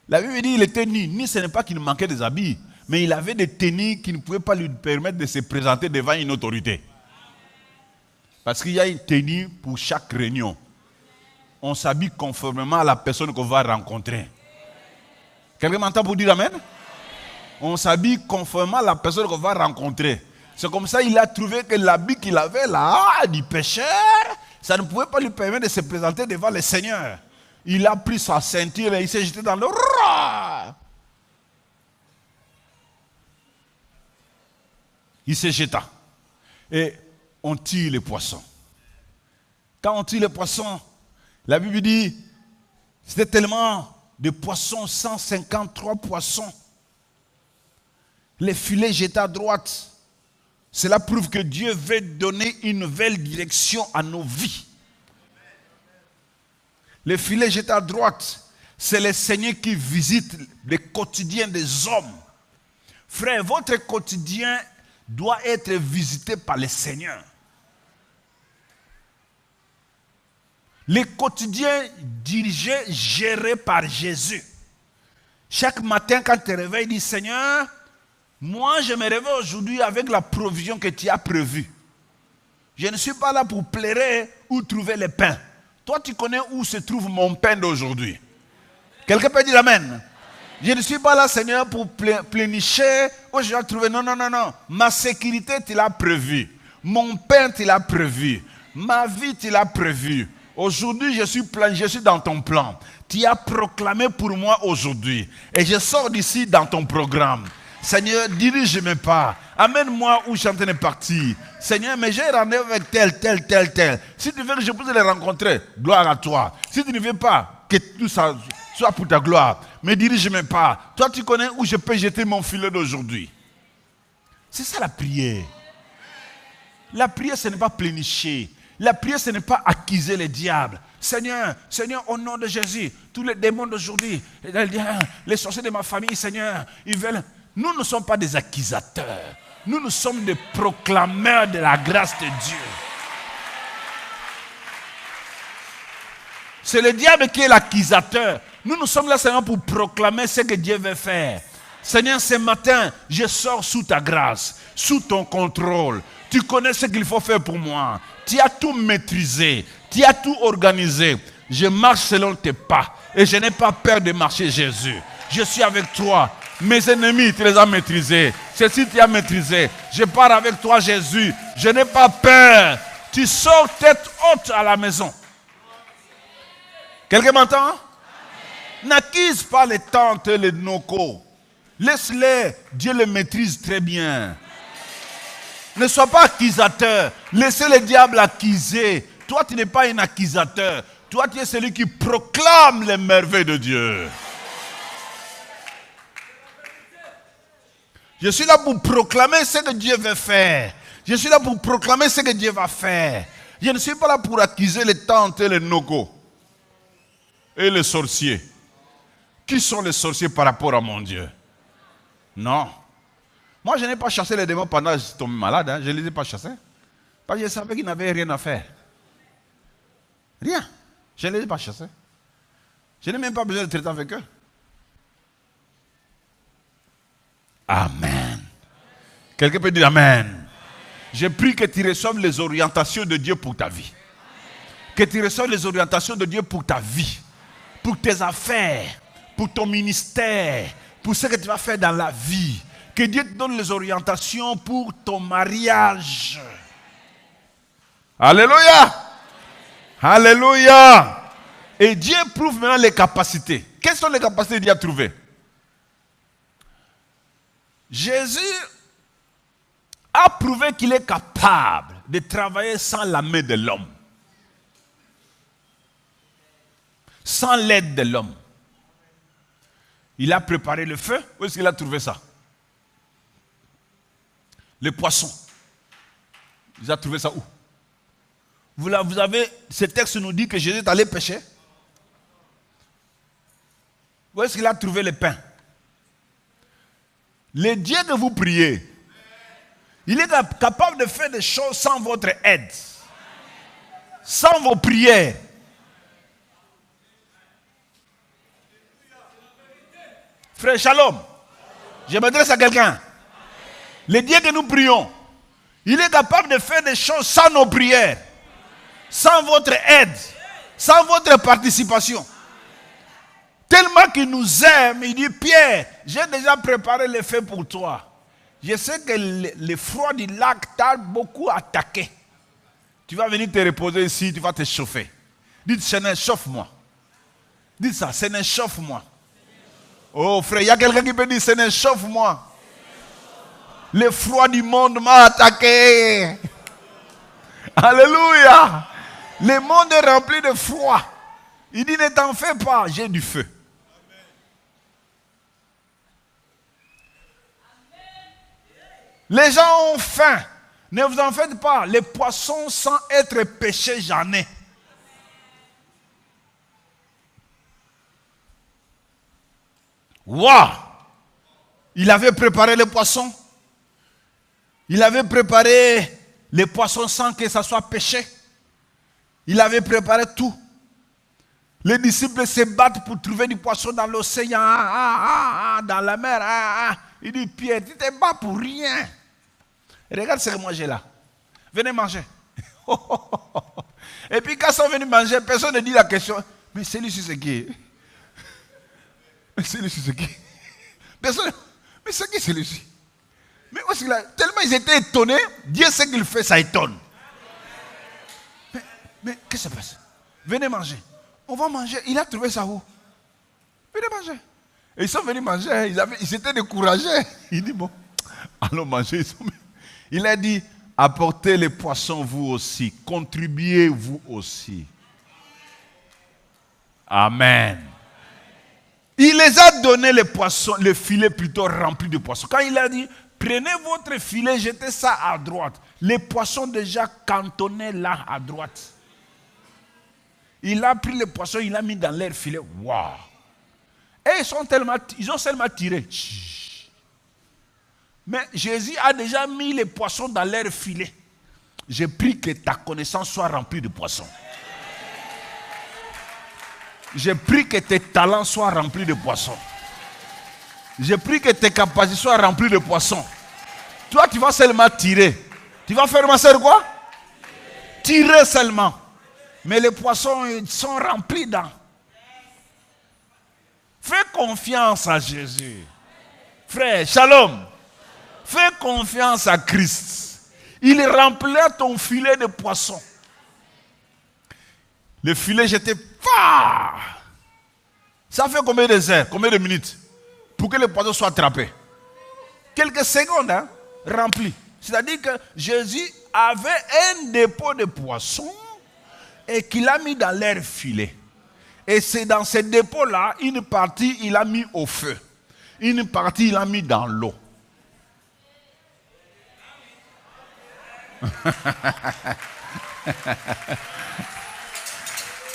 La Bible dit, il était nu. Nu, ce n'est pas qu'il manquait des habits, mais il avait des tenues qui ne pouvaient pas lui permettre de se présenter devant une autorité. Parce qu'il y a une tenue pour chaque réunion. On s'habille conformément à la personne qu'on va rencontrer. Quelqu'un m'entend pour dire amen? On s'habille conformément à la personne qu'on va rencontrer. C'est comme ça qu'il a trouvé que l'habit qu'il avait là, du pécheur, ça ne pouvait pas lui permettre de se présenter devant le Seigneur. Il a pris sa ceinture et il s'est jeté dans le roi. Il se jeta. Et on tire les poissons. Quand on tire les poissons, la Bible dit, c'était tellement de poissons, 153 poissons. Les filets jetés à droite. Cela prouve que Dieu veut donner une nouvelle direction à nos vies. Les filets jetés à droite, c'est le Seigneur qui visite le quotidien des hommes. Frère, votre quotidien doit être visité par le Seigneur. Le quotidien dirigé, géré par Jésus. Chaque matin, quand tu te réveilles, dis Seigneur, moi je me réveille aujourd'hui avec la provision que tu as prévue. Je ne suis pas là pour pleurer ou trouver le pain. Toi, tu connais où se trouve mon pain d'aujourd'hui. Quelqu'un peut dire amen. Je ne suis pas là, Seigneur, pour plénicher. Oh, je dois trouver. Non, non, non, non. Ma sécurité, tu l'as prévue. Mon pain, tu l'as prévu. Ma vie, tu l'as prévu. Aujourd'hui, je suis dans ton plan. Tu as proclamé pour moi aujourd'hui. Et je sors d'ici dans ton programme. Seigneur, dirige mes pas. Amène-moi où je suis en train de partir. Seigneur, mais j'ai rendez-vous avec tel. Si tu veux que je puisse les rencontrer, gloire à toi. Si tu ne veux pas, que tout ça soit pour ta gloire. Mais dirige mes pas. Toi, tu connais où je peux jeter mon filet d'aujourd'hui. C'est ça la prière. La prière, ce n'est pas plénicher. La prière, ce n'est pas accuser les diables. Seigneur, au nom de Jésus, tous les démons d'aujourd'hui, les sorciers de ma famille, Seigneur, ils veulent... Nous ne sommes pas des accusateurs. Nous sommes des proclameurs de la grâce de Dieu. C'est le diable qui est l'accusateur. Nous sommes là, Seigneur, pour proclamer ce que Dieu veut faire. Seigneur, ce matin, je sors sous ta grâce, sous ton contrôle. Tu connais ce qu'il faut faire pour moi. Tu as tout maîtrisé. Tu as tout organisé. Je marche selon tes pas. Et je n'ai pas peur de marcher, Jésus. Je suis avec toi. Mes ennemis, tu les as maîtrisés. Ceci, tu as maîtrisé. Je pars avec toi, Jésus. Je n'ai pas peur. Tu sors tête haute à la maison. Quelqu'un m'entend? N'accuse pas les tantes et les nocos. Laisse-les. Dieu les maîtrise très bien. Ne sois pas accusateur. Laissez le diable accuser. Toi, tu n'es pas un accusateur. Toi, tu es celui qui proclame les merveilles de Dieu. Je suis là pour proclamer ce que Dieu veut faire. Je suis là pour proclamer ce que Dieu va faire. Je ne suis pas là pour accuser les tantes et les nogos. Et les sorciers. Qui sont les sorciers par rapport à mon Dieu? Non. Moi, je n'ai pas chassé les démons pendant que j'étais tombé malade. Hein. Je ne les ai pas chassés. Parce que je savais qu'ils n'avaient rien à faire. Rien. Je ne les ai pas chassés. Je n'ai même pas besoin de traiter avec eux. Amen. Quelqu'un peut dire Amen. Je prie que tu reçoives les orientations de Dieu pour ta vie. Que tu reçoives les orientations de Dieu pour ta vie. Pour tes affaires. Pour ton ministère. Pour ce que tu vas faire dans la vie. Que Dieu te donne les orientations pour ton mariage. Alléluia. Alléluia. Et Dieu prouve maintenant les capacités. Quelles sont les capacités que Dieu a trouvées? Jésus a prouvé qu'il est capable de travailler sans la main de l'homme. Sans l'aide de l'homme. Il a préparé le feu. Où est-ce qu'il a trouvé ça? Les poissons. Il a trouvé ça où? Vous avez, ce texte nous dit que Jésus est allé pêcher. Où est-ce qu'il a trouvé le pain? Le Dieu que vous priez, il est capable de faire des choses sans votre aide. Sans vos prières. Frère Shalom, je m'adresse à quelqu'un. Le Dieu que nous prions, il est capable de faire des choses sans nos prières. Sans votre aide. Sans votre participation. Tellement qu'il nous aime, il dit, Pierre, j'ai déjà préparé le feu pour toi. Je sais que le froid du lac t'a beaucoup attaqué. Tu vas venir te reposer ici, tu vas te chauffer. Dites, Seigneur, chauffe-moi. Dites ça, Seigneur, chauffe-moi. Oh frère, il y a quelqu'un qui peut dire, Seigneur, chauffe-moi. Le froid du monde m'a attaqué. Alléluia. Le monde est rempli de froid. Il dit, ne t'en fais pas, j'ai du feu. Les gens ont faim. Ne vous en faites pas. Les poissons sans être pêchés, j'en ai. Waouh! Il avait préparé les poissons. Il avait préparé les poissons sans que ça soit pêché. Il avait préparé tout. Les disciples se battent pour trouver du poisson dans l'océan, dans la mer. Il dit, Pierre, tu te bats pour rien. Regarde ce que moi j'ai là. Venez manger. Et puis quand ils sont venus manger, personne ne dit la question. Mais celui-ci c'est qui? Mais celui-ci c'est qui? Personne. Mais c'est qui celui-ci? Mais où est-ce qu'il a? Tellement ils étaient étonnés, Dieu sait qu'il fait, ça étonne. Mais qu'est-ce qui se passe? Venez manger. On va manger. Il a trouvé ça où? Venez manger. Et ils sont venus manger. Ils s'étaient découragés. Il dit bon, allons manger. Il a dit, apportez les poissons vous aussi. Contribuez vous aussi. Amen. Il les a donné les poissons, le filet plutôt rempli de poissons. Quand il a dit, prenez votre filet, jetez ça à droite. Les poissons déjà cantonnés là à droite. Il a pris les poissons, il a mis dans leur filet. Waouh! Et ils ont seulement tiré. Mais Jésus a déjà mis les poissons dans leur filet. J'ai pris que ta connaissance soit remplie de poissons. J'ai pris que tes talents soient remplis de poissons. J'ai pris que tes capacités soient remplies de poissons. Toi, tu vas seulement tirer. Tu vas faire ma soeur quoi? Tirer seulement. Mais les poissons ils sont remplis dans. Fais confiance à Jésus. Frère, shalom. Fais confiance à Christ. Il remplira ton filet de poissons. Le filet, j'étais pas. Ça fait combien de heures, combien de minutes pour que le poisson soit attrapé? Quelques secondes, hein, rempli. C'est-à-dire que Jésus avait un dépôt de poissons et qu'il a mis dans leur filet. Et c'est dans ce dépôt-là, une partie, il a mis au feu. Une partie, il a mis dans l'eau.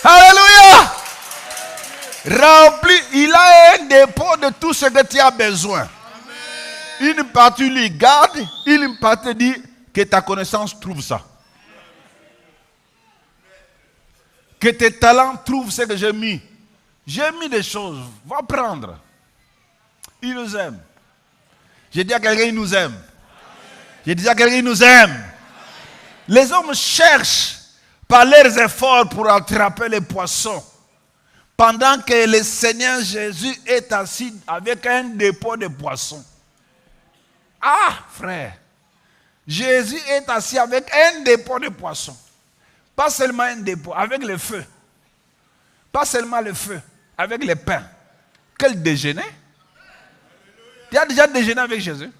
Alléluia! Rempli, il a un dépôt de tout ce que tu as besoin. Amen. Une partie lui garde, une partie dit que ta connaissance trouve ça. Que tes talents trouvent ce que j'ai mis. J'ai mis des choses, va prendre. Il nous aime. J'ai dit à quelqu'un, il nous aime. J'ai dit à quelqu'un, il nous aime. Les hommes cherchent par leurs efforts pour attraper les poissons. Pendant que le Seigneur Jésus est assis avec un dépôt de poissons. Ah, frère. Jésus est assis avec un dépôt de poissons. Pas seulement un dépôt, avec le feu. Pas seulement le feu, avec le pain. Quel déjeuner? Tu as déjà déjeuné avec Jésus?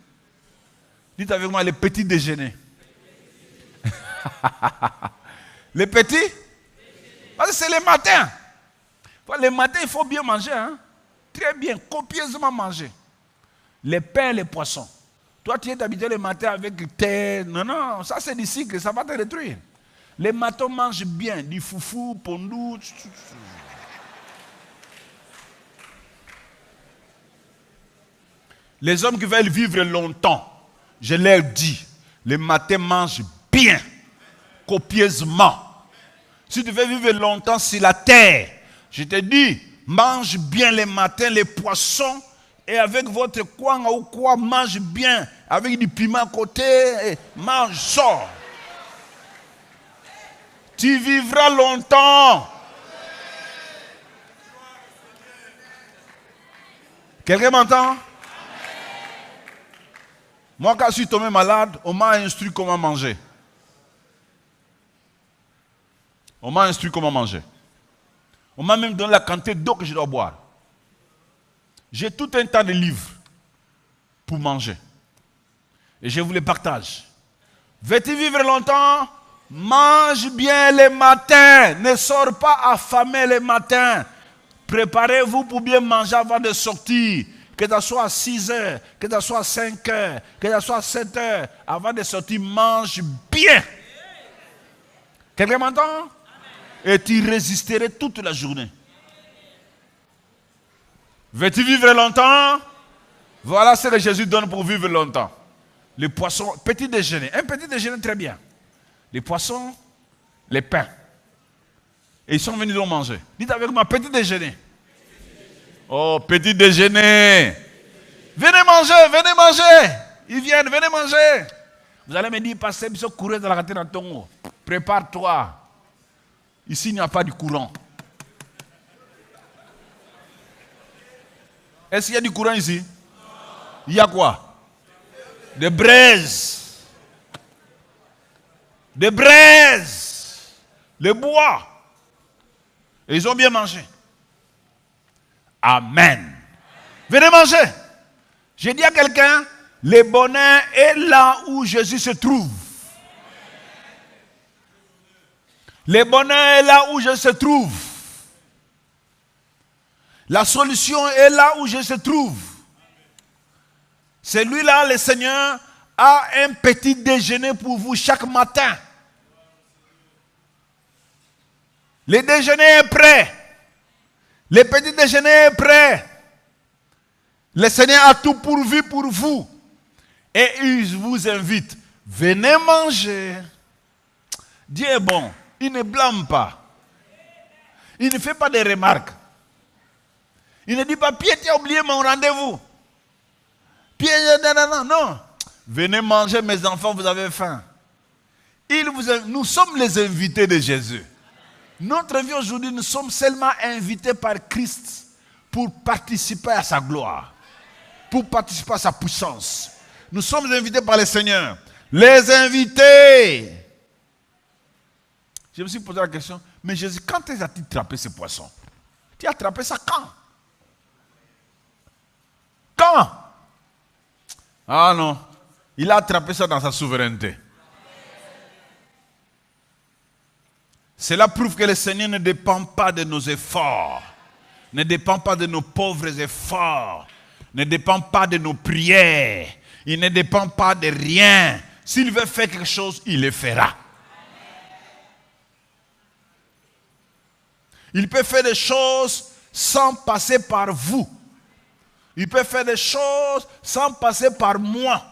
Dites avec moi, le petit déjeuner. Le petit? Parce que c'est le matin. Le matin, il faut bien manger. Hein? Très bien, copieusement manger. Les pains, les poissons. Toi, tu es habitué le matin avec tes... Non, ça c'est du sucre, ça va te détruire. Les matins mangent bien, du foufou, pondou. Les hommes qui veulent vivre longtemps, je leur dis, les matins mangent bien, copieusement. Si tu veux vivre longtemps sur la terre, je te dis, mange bien les matins, les poissons, et avec votre coin ou quoi, mange bien, avec du piment à côté, mange ça. Tu vivras longtemps. Quelqu'un m'entend? Moi, quand je suis tombé malade, on m'a instruit comment manger. On m'a instruit comment manger. On m'a même donné la quantité d'eau que je dois boire. J'ai tout un tas de livres pour manger. Et je vous les partage. Veux-tu vivre longtemps? Mange bien les matins. Ne sors pas affamé les matins. Préparez-vous pour bien manger avant de sortir. Que ça soit à 6 heures, que ça soit à 5 heures, que ça soit à 7 heures. Avant de sortir, mange bien. Quelqu'un m'entend? Et tu résisterais toute la journée. Veux-tu vivre longtemps? Voilà ce que Jésus donne pour vivre longtemps. Les poissons, petit déjeuner. Un petit déjeuner très bien. Les poissons, les pains. Et ils sont venus donc manger. Dites avec moi, petit déjeuner. Oh, petit déjeuner. Venez manger, venez manger. Ils viennent, venez manger. Vous allez me dire, pasteur, il faut courir dans la ratine en tongo. Prépare-toi. Ici, il n'y a pas de courant. Est-ce qu'il y a du courant ici? il y a quoi? Des braises. Des braises. Le bois. Et ils ont bien mangé. Amen. Venez manger. J'ai dit à quelqu'un, le bonheur est là où Jésus se trouve. Le bonheur est là où Jésus se trouve. La solution est là où Jésus se trouve. Celui-là, le Seigneur, a un petit déjeuner pour vous chaque matin. Le déjeuner est prêt. Le petit déjeuner est prêt. Le Seigneur a tout pourvu pour vous. Et il vous invite. Venez manger. Dieu est bon. Il ne blâme pas. Il ne fait pas de remarques. Il ne dit pas, Pierre, tu as oublié mon rendez-vous. Pierre, non. Venez manger, mes enfants, vous avez faim. Nous sommes les invités de Jésus. Notre vie aujourd'hui, nous sommes seulement invités par Christ pour participer à sa gloire, pour participer à sa puissance. Nous sommes invités par le Seigneur. Les invités. Je me suis posé la question, mais Jésus, quand as-tu attrapé ce poisson? Tu as attrapé ça quand? Quand? Ah non, il a attrapé ça dans sa souveraineté. Cela prouve que le Seigneur ne dépend pas de nos efforts, ne dépend pas de nos pauvres efforts, ne dépend pas de nos prières, il ne dépend pas de rien. S'il veut faire quelque chose, il le fera. Il peut faire des choses sans passer par vous. Il peut faire des choses sans passer par moi.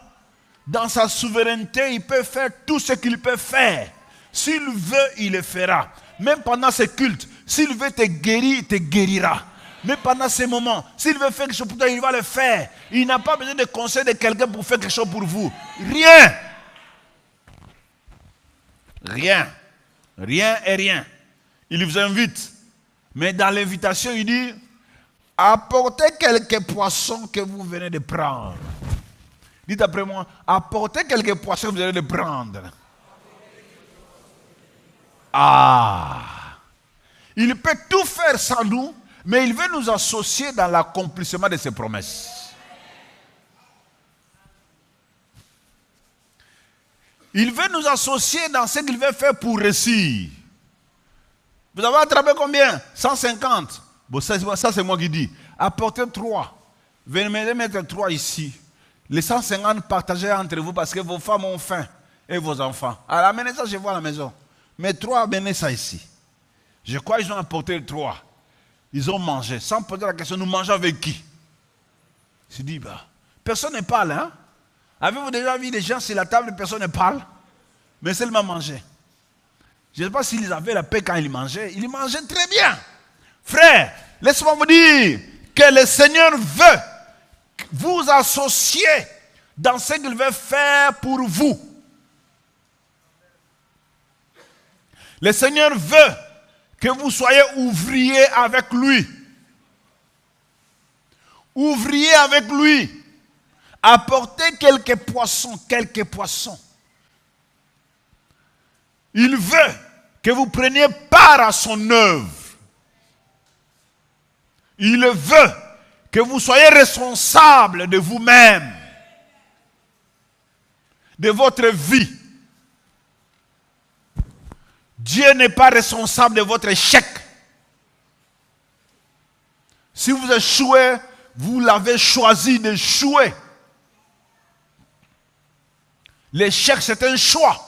Dans sa souveraineté, il peut faire tout ce qu'il peut faire. S'il veut, il le fera. Même pendant ces cultes, s'il veut te guérir, il te guérira. Mais pendant ces moments, s'il veut faire quelque chose pour toi, il va le faire. Il n'a pas besoin de conseil de quelqu'un pour faire quelque chose pour vous. Rien. Rien. Rien et rien. Il vous invite. Mais dans l'invitation, il dit, apportez quelques poissons que vous venez de prendre. Dites après moi, apportez quelques poissons que vous venez de prendre. Ah! Il peut tout faire sans nous, mais il veut nous associer dans l'accomplissement de ses promesses. Il veut nous associer dans ce qu'il veut faire pour réussir. Vous avez attrapé combien? 150. Bon, ça c'est moi qui dis. Apportez 3. Venez mettre 3 ici. Les 150 partagez entre vous parce que vos femmes ont faim et vos enfants. Alors amenez ça chez vous à la maison. Mais 3, amenez ça ici. Je crois qu'ils ont apporté 3. Ils ont mangé. Sans poser la question, nous mangeons avec qui? Je dis, personne ne parle. Hein? Avez-vous déjà vu des gens sur la table, personne ne parle? Mais seulement manger. Je ne sais pas s'ils avaient la paix quand ils mangeaient. Ils mangeaient très bien. Frère, laissez-moi vous dire que le Seigneur veut vous associer dans ce qu'il veut faire pour vous. Le Seigneur veut que vous soyez ouvriers avec lui. Ouvriers avec lui. Apportez quelques poissons, Il veut que vous preniez part à son œuvre. Il veut que vous soyez responsable de vous-même, de votre vie. Dieu n'est pas responsable de votre échec. Si vous échouez, vous l'avez choisi d'échouer. L'échec, c'est un choix.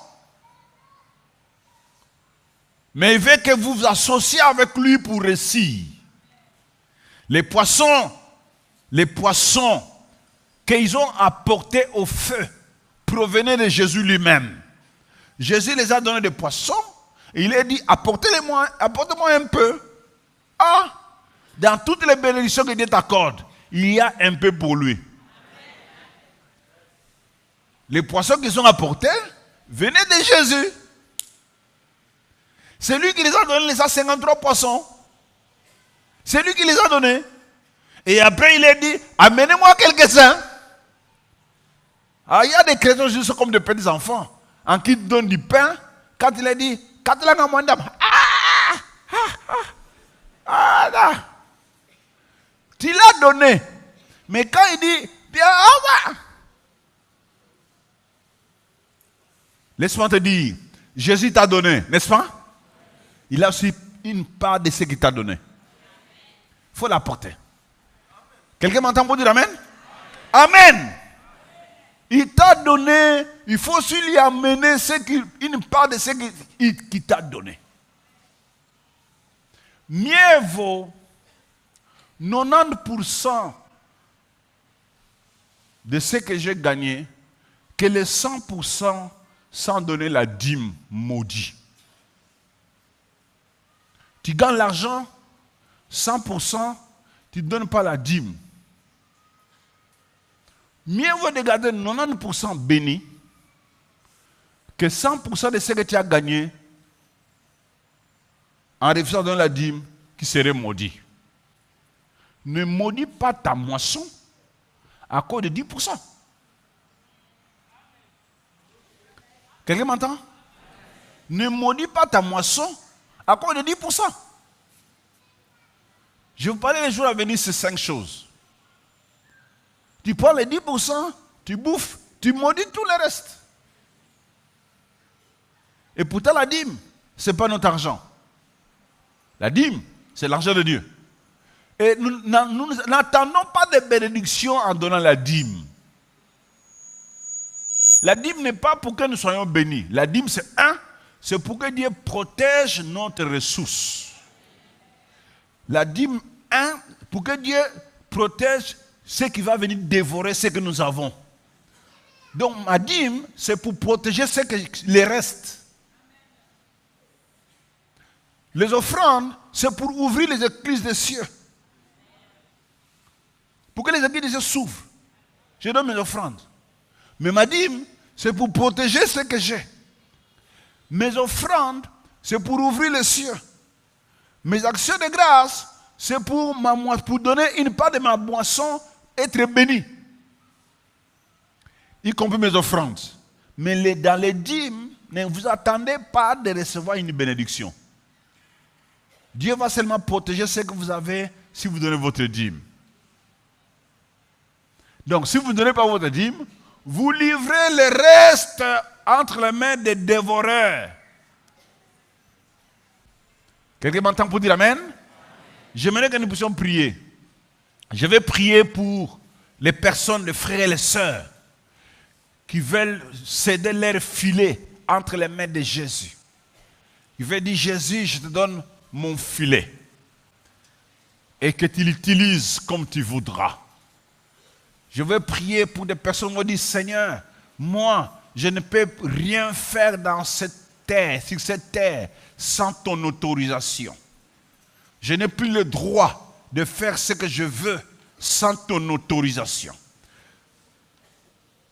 Mais il veut que vous vous associez avec lui pour réussir. Les poissons qu'ils ont apportés au feu provenaient de Jésus lui-même. Jésus les a donné des poissons. Et il a dit, apportez-moi un peu. Ah, dans toutes les bénédictions que Dieu t'accorde, il y a un peu pour lui. Les poissons qu'ils ont apportés venaient de Jésus. C'est lui qui les a donné les 153 poissons. C'est lui qui les a donnés. Et après il a dit, amenez-moi quelques-uns. Alors, il y a des chrétiens juste comme des petits enfants, en qui donnent du pain, quand il a dit, quand il a demandé, tu l'as donné. Mais quand il dit, viens, laisse-moi te dire, Jésus t'a donné, n'est-ce pas? Il a aussi une part de ce qu'il t'a donné. Il faut l'apporter. Quelqu'un m'entend pour dire Amen? Amen. Il t'a donné, il faut aussi lui amener une part de ce qu'il t'a donné. Mieux vaut 90% de ce que j'ai gagné que les 100% sans donner la dîme maudit. Tu gagnes l'argent, 100%, tu ne donnes pas la dîme. Mieux vaut de garder 90% béni que 100% de ce que tu as gagné en refusant de donner la dîme qui serait maudit. Ne maudis pas ta moisson à cause de 10%. Quelqu'un m'entend? Ne maudis pas ta moisson à cause de 10%. Je vais vous parler les jours à venir, c'est 5 choses. Tu prends les 10%, tu bouffes, tu maudis tout le reste. Et pourtant la dîme, ce n'est pas notre argent. La dîme, c'est l'argent de Dieu. Et nous n'attendons pas de bénédiction en donnant la dîme. La dîme n'est pas pour que nous soyons bénis. La dîme, c'est pour que Dieu protège notre ressource. La dîme, pour que Dieu protège ce qui va venir dévorer ce que nous avons. Donc ma dîme, c'est pour protéger ce que les restes. Les offrandes, c'est pour ouvrir les écluses des cieux. Pour que les écluses des cieux s'ouvrent. Je donne mes offrandes. Mais ma dîme, c'est pour protéger ce que j'ai. Mes offrandes, c'est pour ouvrir les cieux. Mes actions de grâce, c'est pour donner une part de ma boisson, être béni. Y compris mes offrandes. Mais dans les dîmes, ne vous attendez pas de recevoir une bénédiction. Dieu va seulement protéger ce que vous avez si vous donnez votre dîme. Donc, si vous ne donnez pas votre dîme, vous livrez le reste entre les mains des dévoreurs. Quelqu'un m'entend pour dire Amen? J'aimerais que nous puissions prier. Je vais prier pour les personnes, les frères et les sœurs, qui veulent céder leur filet entre les mains de Jésus. Il veut dire, Jésus, je te donne mon filet. Et que tu l'utilises comme tu voudras. Je vais prier pour des personnes qui vont dire, Seigneur, moi, je ne peux rien faire dans cette terre, sur cette terre, sans ton autorisation. Je n'ai plus le droit de faire ce que je veux sans ton autorisation.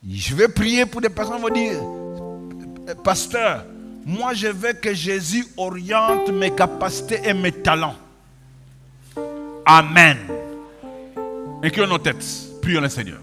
Je vais prier pour des personnes qui vont dire, pasteur, moi je veux que Jésus oriente mes capacités et mes talents. Amen. Inclinons nos têtes, prions le Seigneur.